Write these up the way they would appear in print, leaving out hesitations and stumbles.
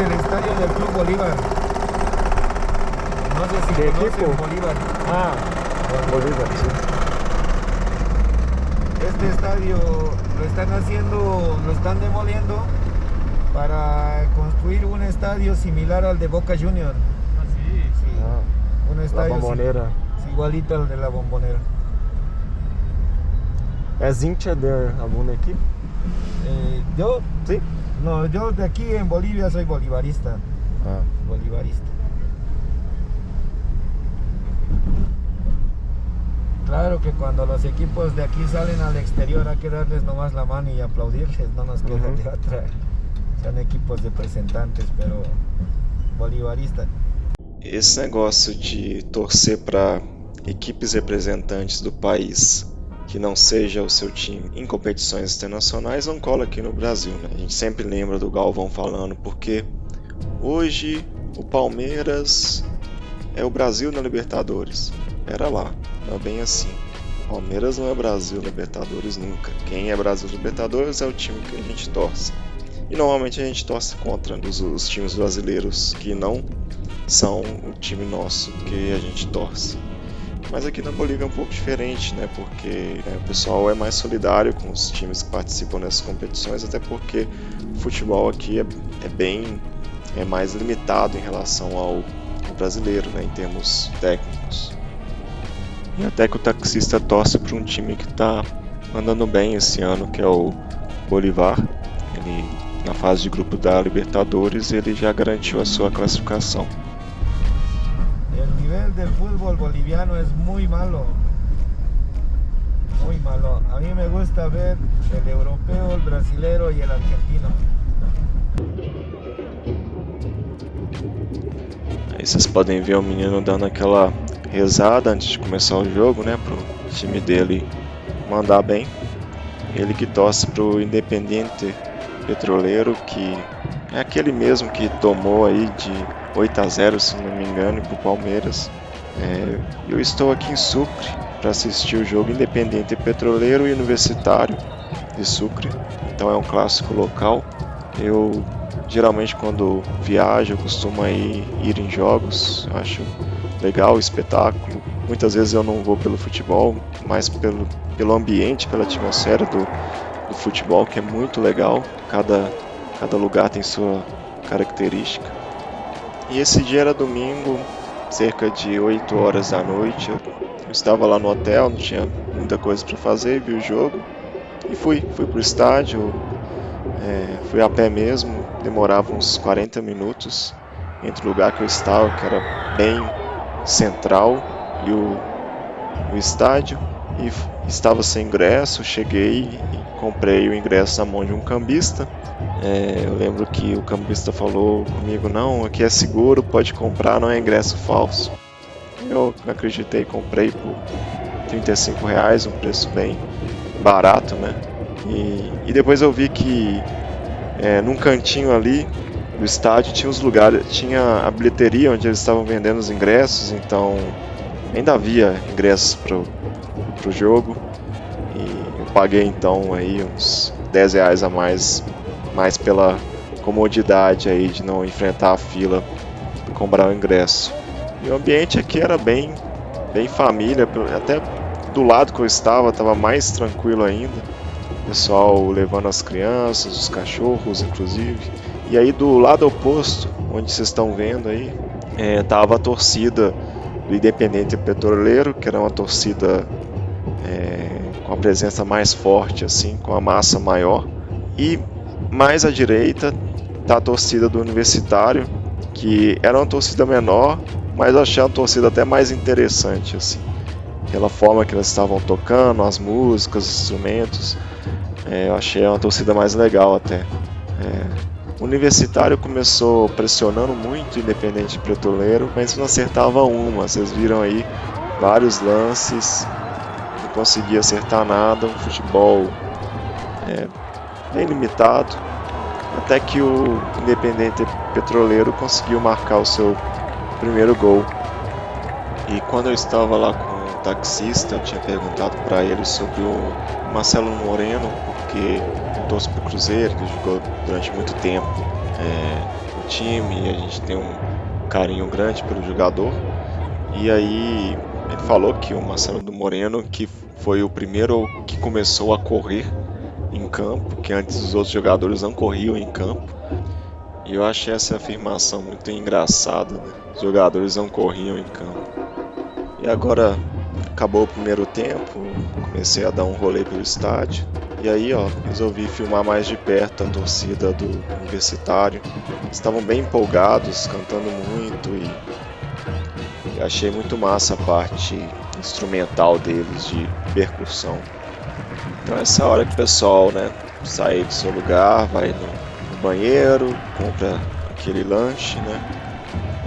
el estadio del Club Bolívar. No sé si ¿Qué conocen equipo? Bolívar. Ah, Bolívar, sí. Este estadio lo están demoliendo para construir un estadio similar al de Boca Junior. Ah, sí. Sí, Ah, un La estadio Bombonera. igualito al de la Bombonera. ¿Es hincha de alguna equipo? Yo, Sí. no, yo de aquí en Bolivia soy bolivarista. Ah. Bolivarista. Claro que cuando los equipos de aquí salen al exterior hay que darles nomás la mano y aplaudirles, no nos queda de otra. São equipos representantes, pero bolivarista. Esse negócio de torcer para equipes representantes do país que não seja o seu time em competições internacionais não cola aqui no Brasil, né? A gente sempre lembra do Galvão falando, porque hoje o Palmeiras é o Brasil na Libertadores. Pera lá, não é bem assim. Palmeiras não é Brasil Libertadores nunca. Quem é Brasil Libertadores é o time que a gente torce. E normalmente a gente torce contra os times brasileiros que não são o time nosso que a gente torce. Mas aqui na Bolívia é um pouco diferente, né? Porque o pessoal é mais solidário com os times que participam dessas competições, até porque o futebol aqui é mais limitado em relação ao brasileiro, né? Em termos técnicos. E até que o taxista torce para um time que está andando bem esse ano, que é o Bolívar. Ele, na fase de grupo da Libertadores, ele já garantiu a sua classificação. El nivel del fútbol boliviano es muy malo. Muy malo. A mí me gusta ver el europeo, el brasilero y el argentino. Aí vocês podem ver o menino dando aquela rezada antes de começar o jogo, né? Pro time dele mandar bem. Ele que torce pro Independiente Petroleiro, que é aquele mesmo que tomou aí de 8-0, se não me engano, pro Palmeiras. Eu estou aqui em Sucre para assistir o jogo Independiente Petroleiro e Universitário de Sucre. Então é um clássico local. Eu geralmente quando viajo eu costumo ir em jogos, acho legal o espetáculo. Muitas vezes eu não vou pelo futebol, mas pelo ambiente, pela atmosfera do futebol, que é muito legal. Cada lugar tem sua característica. E esse dia era domingo, cerca de 8 horas da noite. Eu estava lá no hotel, não tinha muita coisa para fazer, vi o jogo e fui pro estádio. Fui a pé mesmo, demorava uns 40 minutos entre o lugar que eu estava, que era bem central, e o estádio, e estava sem ingresso. Cheguei e comprei o ingresso na mão de um cambista. Eu lembro que o cambista falou comigo: não, aqui é seguro, pode comprar, não é ingresso falso. Eu acreditei, comprei por R$35, um preço bem barato, né? E depois eu vi que num cantinho ali do estádio tinha os lugares, tinha a bilheteria onde eles estavam vendendo os ingressos, então ainda havia ingressos pro jogo. E eu paguei então aí uns R$10 a mais pela comodidade aí de não enfrentar a fila para comprar o ingresso. E o ambiente aqui era bem família, até do lado que eu estava mais tranquilo ainda. O pessoal levando as crianças, os cachorros inclusive. E aí do lado oposto, onde vocês estão vendo aí, tava a torcida do Independiente Petroleiro, que era uma torcida com a presença mais forte, assim, com a massa maior. E mais à direita tá a torcida do Universitário, que era uma torcida menor, mas eu achei uma torcida até mais interessante, assim. Pela forma que eles estavam tocando, as músicas, os instrumentos. Eu achei uma torcida mais legal até. O Universitário começou pressionando muito o Independente Petroleiro, mas não acertava uma. Vocês viram aí vários lances, não conseguia acertar nada, um futebol bem limitado. Até que o Independente Petroleiro conseguiu marcar o seu primeiro gol. E quando eu estava lá com o taxista, eu tinha perguntado para ele sobre o Marcelo Moreno, porque eu torço pro Cruzeiro, que jogou durante muito tempo no time e a gente tem um carinho grande pelo jogador. E aí ele falou que o Marcelo do Moreno, que foi o primeiro que começou a correr em campo, que antes os outros jogadores não corriam em campo. E eu achei essa afirmação muito engraçada, né? Os jogadores não corriam em campo. E agora acabou o primeiro tempo, comecei a dar um rolê pelo estádio. E aí, resolvi filmar mais de perto a torcida do Universitário. Estavam bem empolgados, cantando muito e achei muito massa a parte instrumental deles de percussão. Então essa hora que o pessoal, né, sai do seu lugar, vai no banheiro, compra aquele lanche, né?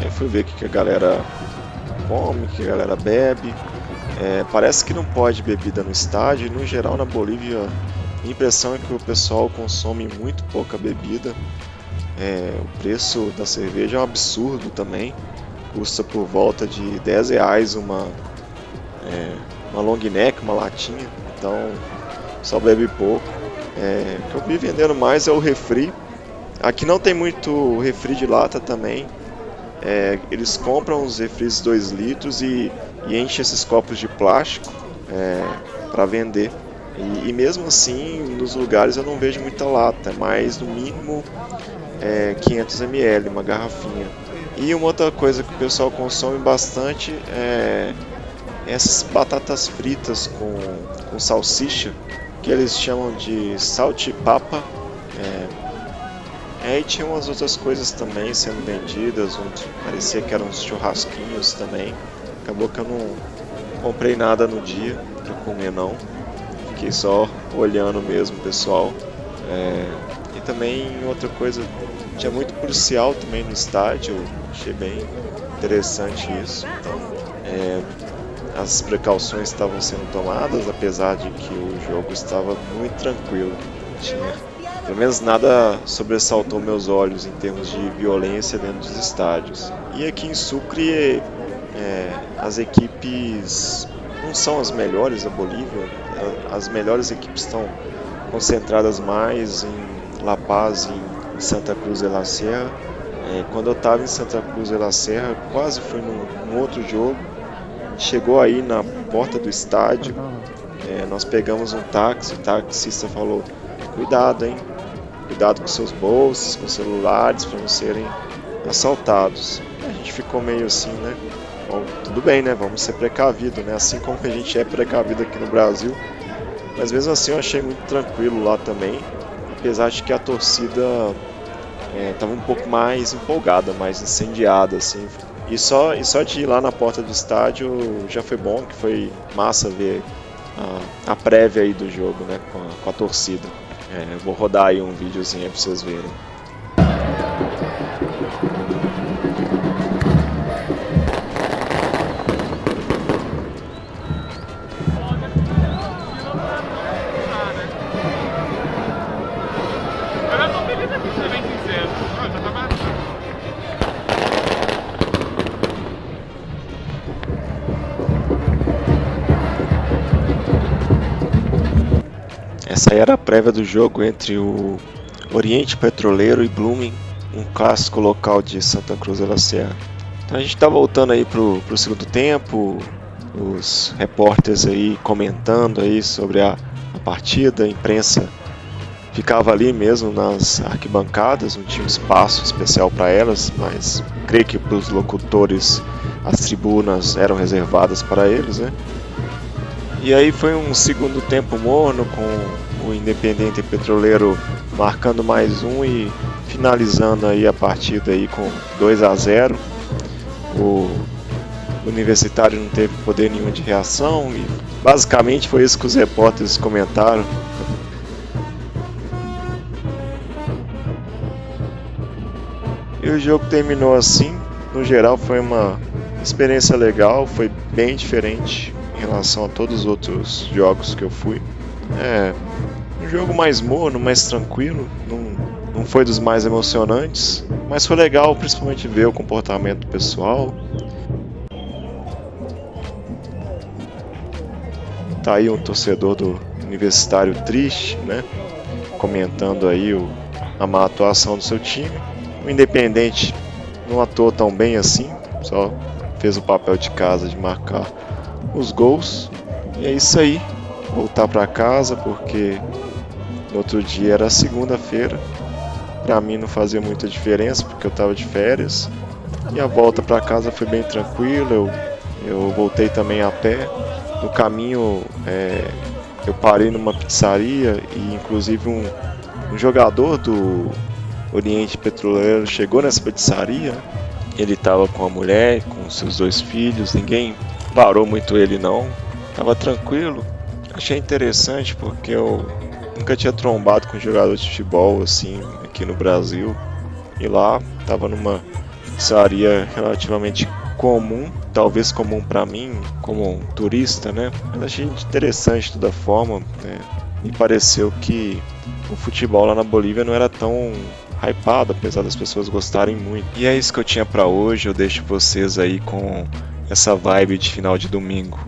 Aí fui ver o que a galera come, o que a galera bebe. Parece que não pode bebida no estádio, e no geral na Bolívia a impressão é que o pessoal consome muito pouca bebida. O preço da cerveja é um absurdo também, custa por volta de R$10 uma long neck, uma latinha, então só bebe pouco. O que eu vi vendendo mais é o refri. Aqui não tem muito refri de lata também. Eles compram os refris 2 litros e enchem esses copos de plástico para vender. E mesmo assim, nos lugares eu não vejo muita lata, mas no mínimo 500 ml, uma garrafinha. E uma outra coisa que o pessoal consome bastante é essas batatas fritas com salsicha, que eles chamam de salchipapa. E tinha umas outras coisas também sendo vendidas, parecia que eram uns churrasquinhos também. Acabou que eu não comprei nada no dia para comer não, fiquei só olhando mesmo, pessoal. E também outra coisa, tinha muito policial também no estádio, achei bem interessante isso. Então, as precauções estavam sendo tomadas, apesar de que o jogo estava muito tranquilo. Pelo menos nada sobressaltou meus olhos em termos de violência dentro dos estádios. E aqui em Sucre, as equipes não são as melhores da Bolívia. As melhores equipes estão concentradas mais em La Paz e em Santa Cruz de la Sierra. Quando eu estava em Santa Cruz de la Sierra, quase fui num outro jogo. Chegou aí na porta do estádio, nós pegamos um táxi, o taxista falou: cuidado, hein? Cuidado com seus bolsos, com celulares, para não serem assaltados. A gente ficou meio assim, né? Bom, tudo bem, né? Vamos ser precavidos, né? Assim como a gente é precavido aqui no Brasil. Mas mesmo assim eu achei muito tranquilo lá também, apesar de que a torcida estava um pouco mais empolgada, mais incendiada, assim. E só de ir lá na porta do estádio já foi bom, que foi massa ver a prévia aí do jogo, né, com a torcida. Vou rodar aí um videozinho aí pra vocês verem. Essa aí era a prévia do jogo entre o Oriente Petroleiro e Blooming, um clássico local de Santa Cruz de la Sierra. Então a gente está voltando aí pro segundo tempo, os repórteres aí comentando aí sobre a partida, a imprensa ficava ali mesmo nas arquibancadas, não tinha um espaço especial para elas, mas creio que para os locutores as tribunas eram reservadas para eles, né? E aí foi um segundo tempo morno, com o Independiente Petroleiro marcando mais um e finalizando aí a partida aí com 2-0. O Universitário não teve poder nenhum de reação e basicamente foi isso que os repórteres comentaram. E o jogo terminou assim. No geral foi uma experiência legal, foi bem diferente em relação a todos os outros jogos que eu fui. Um jogo mais morno, mais tranquilo, não foi dos mais emocionantes, mas foi legal principalmente ver o comportamento do pessoal. Tá aí um torcedor do Universitário triste, né? Comentando aí a má atuação do seu time. O Independente não atuou tão bem assim, só fez o papel de casa de marcar os gols. E é isso aí, voltar para casa porque no outro dia era segunda-feira. Para mim não fazia muita diferença porque eu estava de férias. E a volta para casa foi bem tranquila, eu voltei também a pé. No caminho eu parei numa pizzaria e inclusive um jogador do Oriente Petroleiro chegou nessa pizzaria. Ele estava com a mulher, com seus 2 filhos, ninguém parou muito ele não, estava tranquilo. Achei interessante porque eu nunca tinha trombado com jogador de futebol assim aqui no Brasil. E lá estava numa pizzaria relativamente comum, talvez comum para mim, como um turista, né? Mas achei interessante de toda forma, né? Me pareceu que o futebol lá na Bolívia não era tão hypado, apesar das pessoas gostarem muito. E é isso que eu tinha para hoje, eu deixo vocês aí com essa vibe de final de domingo.